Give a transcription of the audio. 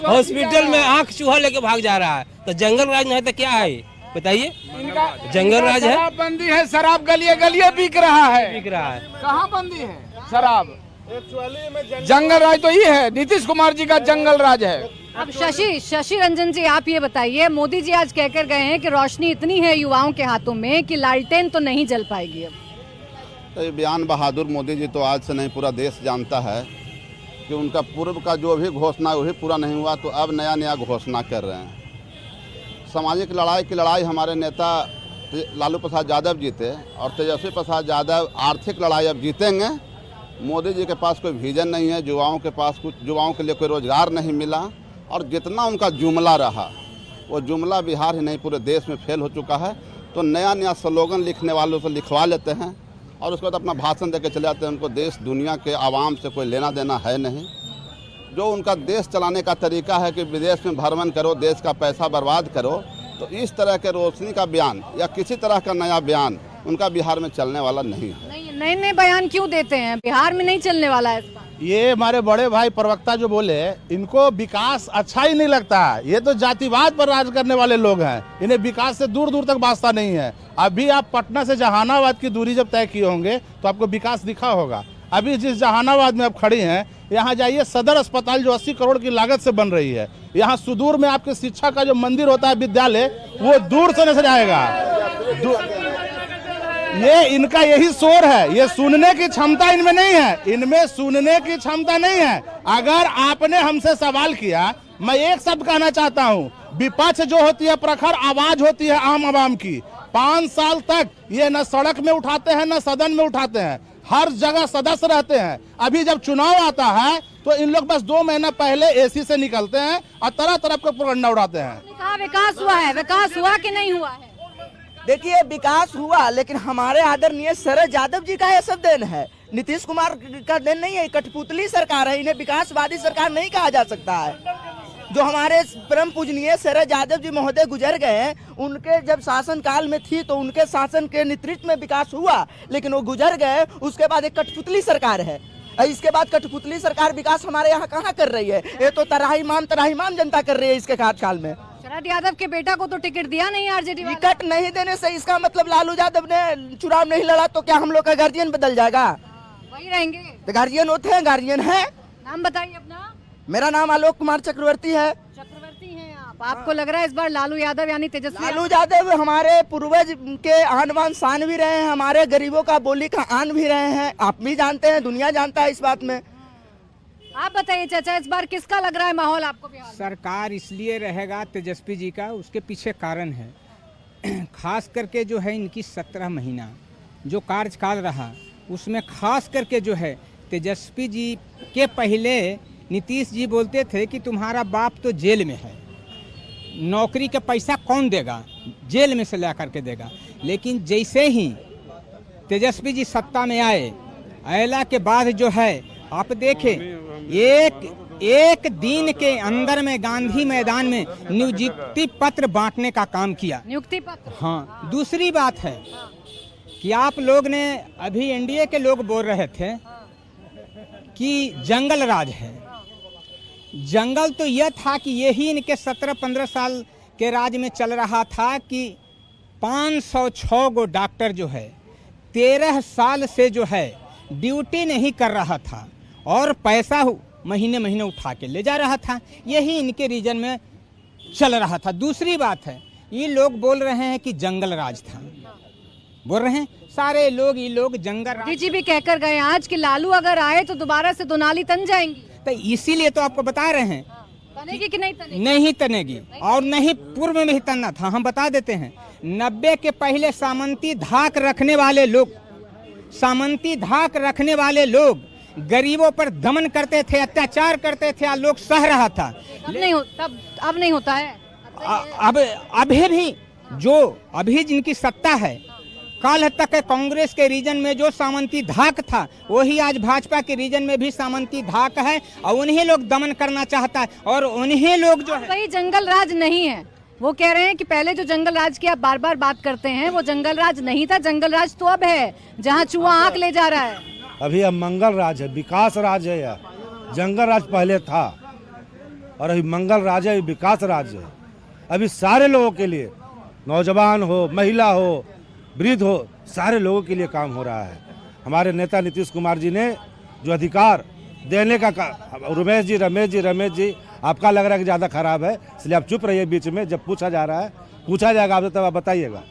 Hospital में आंख चूहा लेके भाग जा रहा है, तो जंगल राज नहीं तो क्या है बताइए? जंगल राज है। शराबबंदी है, शराब गलिए गलिए बिक रहा है। कहाँ बंदी है शराब? जंगल राज तो ये है, नीतीश कुमार जी का जंगल राज है। अब शशि रंजन जी, आप ये बताइए, मोदी जी आज कहकर गए हैं कि रोशनी इतनी है युवाओं के हाथों में कि लालटेन तो नहीं जल पाएगी अब। तो ये बयान बहादुर मोदी जी तो आज से नहीं पूरा देश जानता है कि उनका पूर्व का जो भी घोषणा वही पूरा नहीं हुआ, तो अब नया नया घोषणा कर रहे हैं। सामाजिक लड़ाई की लड़ाई हमारे नेता लालू प्रसाद यादव जीते और तेजस्वी प्रसाद यादव आर्थिक लड़ाई अब जीतेंगे। मोदी जी के पास कोई विजन नहीं है, युवाओं के पास युवाओं के लिए कोई रोजगार नहीं मिला, और जितना उनका जुमला रहा वो जुमला बिहार ही नहीं पूरे देश में फेल हो चुका है। तो नया नया स्लोगन लिखने वालों से लिखवा लेते हैं और उसके बाद अपना भाषण देके चले जाते हैं। उनको देश दुनिया के आवाम से कोई लेना देना है नहीं। जो उनका देश चलाने का तरीका है कि विदेश में भ्रमण करो, देश का पैसा बर्बाद करो, तो इस तरह के रोशनी का बयान या किसी तरह का नया बयान उनका बिहार में चलने वाला नहीं है। नए नए बयान क्यों देते हैं? बिहार में नहीं चलने वाला है। ये हमारे बड़े भाई प्रवक्ता जो बोले, इनको विकास अच्छा ही नहीं लगता है। ये तो जातिवाद पर राज करने वाले लोग हैं, इन्हें विकास से दूर दूर तक वास्ता नहीं है। अभी आप पटना से जहानाबाद की दूरी जब तय किए होंगे तो आपको विकास दिखा होगा। अभी जिस जहानाबाद में आप खड़ी हैं, यहाँ जाइए, सदर अस्पताल जो 80 करोड़ की लागत से बन रही है, यहाँ सुदूर में आपके शिक्षा का जो मंदिर होता है, विद्यालय, वो दूर से नजर आएगा। ये इनका यही शोर है, ये सुनने की क्षमता इनमें नहीं है, इनमें सुनने की क्षमता नहीं है। अगर आपने हमसे सवाल किया, मैं एक शब्द कहना चाहता हूँ, विपक्ष जो होती है प्रखर आवाज होती है आम आवाम की। 5 साल तक ये न सड़क में उठाते हैं न सदन में उठाते हैं, हर जगह सदस्य रहते हैं। अभी जब चुनाव आता है तो इन लोग बस 2 महीना पहले एसी से निकलते हैं और तरह तरह के प्रोपगंडा उड़ाते हैं। कहा विकास हुआ है, विकास हुआ कि नहीं हुआ है? देखिए, विकास हुआ, लेकिन हमारे आदरणीय शरद यादव जी का यह सब देन है, नीतीश कुमार का देन नहीं है। कठपुतली सरकार है, इन्हें विकासवादी सरकार नहीं कहा जा सकता है। जो हमारे परम पूजनीय शरद यादव जी महोदय गुजर गए हैं, उनके जब शासन काल में थी तो उनके शासन के नेतृत्व में विकास हुआ, लेकिन वो गुजर गए। उसके बाद एक कठपुतली सरकार है, इसके बाद कठपुतली सरकार विकास हमारे यहाँ कहाँ कर रही है? ये तो तराहीमाम जनता कर रही है इसके कार्यकाल में। शरद यादव के बेटा को तो टिकट दिया नहीं आरजेडी वाला। टिकट नहीं देने से इसका मतलब लालू यादव ने चुनाव नहीं लड़ा तो क्या हम लोग का गार्जियन बदल जाएगा? वही रहेंगे तो गार्जियन होते हैं, गार्जियन है। नाम बताइए अपना। मेरा नाम आलोक कुमार चक्रवर्ती है। चक्रवर्ती हैं आप। आपको लग रहा है इस बार लालू यादव यानी तेजस्वी? लालू यादव हमारे पूर्वज के आन बान शान भी रहे हैं, हमारे गरीबों का बोली का आन भी रहे हैं। आप भी जानते हैं, दुनिया जानता है इस बात में। आप बताइए चाचा, इस बार किसका लग रहा है माहौल आपको बिहार? सरकार इसलिए रहेगा तेजस्वी जी का, उसके पीछे कारण है। खास करके जो है इनकी 17 महीना जो कार्यकाल रहा, उसमें खास करके जो है तेजस्वी जी के पहले नीतीश जी बोलते थे कि तुम्हारा बाप तो जेल में है, नौकरी का पैसा कौन देगा, जेल में से ला करके देगा। लेकिन जैसे ही तेजस्वी जी सत्ता में आए, आयला के बाद जो है आप देखें, एक दिन के अंदर में गांधी मैदान में नियुक्ति पत्र बांटने का काम किया। नियुक्ति पत्र? हाँ। दूसरी बात है कि आप लोग ने, अभी एनडीए के लोग बोल रहे थे कि जंगल राज है। जंगल तो यह था कि यही इनके 17-15 साल के राज में चल रहा था कि 506 गो डॉक्टर जो है 13 साल से जो है ड्यूटी नहीं कर रहा था और पैसा महीने महीने उठा के ले जा रहा था। यही इनके रीजन में चल रहा था। दूसरी बात है, ये लोग बोल रहे हैं कि जंगल राज था, बोल रहे हैं सारे लोग, ये लोग जंगल राज। जी भी कहकर गए आज कि लालू अगर आए तो दोबारा से दोनाली तन जाएंगी। तो इसीलिए तो आपको बता रहे हैं, तनेगी कि नहीं तनेगी? नहीं तनेगी, और नहीं पूर्व में ही तनना था। हम बता देते हैं, 90 के पहले सामंती धाक रखने वाले लोग गरीबों पर दमन करते थे, अत्याचार करते थे, लोग सह रहा था। अब नहीं होता है। अभी जिनकी सत्ता है, कल तक कांग्रेस के रीजन में जो सामंती धाक था, वही आज भाजपा के रीजन में भी सामंती धाक है, और उन्हीं लोग दमन करना चाहता है, और उन्हीं लोग जो है। वही जंगल राज नहीं है। वो कह रहे हैं कि पहले जो जंगल राज की आप बार बार बात करते हैं, वो जंगल राज नहीं था। जंगल राज तो अब है, जहाँ चूहा आंख ले जा रहा है। अभी अब मंगल राज है, विकास राज है। जंगल राज पहले था, और अभी मंगल राज है, अभी विकास राज है। अभी सारे लोगों के लिए, नौजवान हो, महिला हो, वृद्ध हो, सारे लोगों के लिए काम हो रहा है। हमारे नेता नीतीश कुमार जी ने जो अधिकार देने का रमेश जी आपका लग रहा है कि ज़्यादा खराब है, इसलिए आप चुप रहिए। बीच में जब पूछा जा रहा है, पूछा जाएगा आपसे तब आप बताइएगा।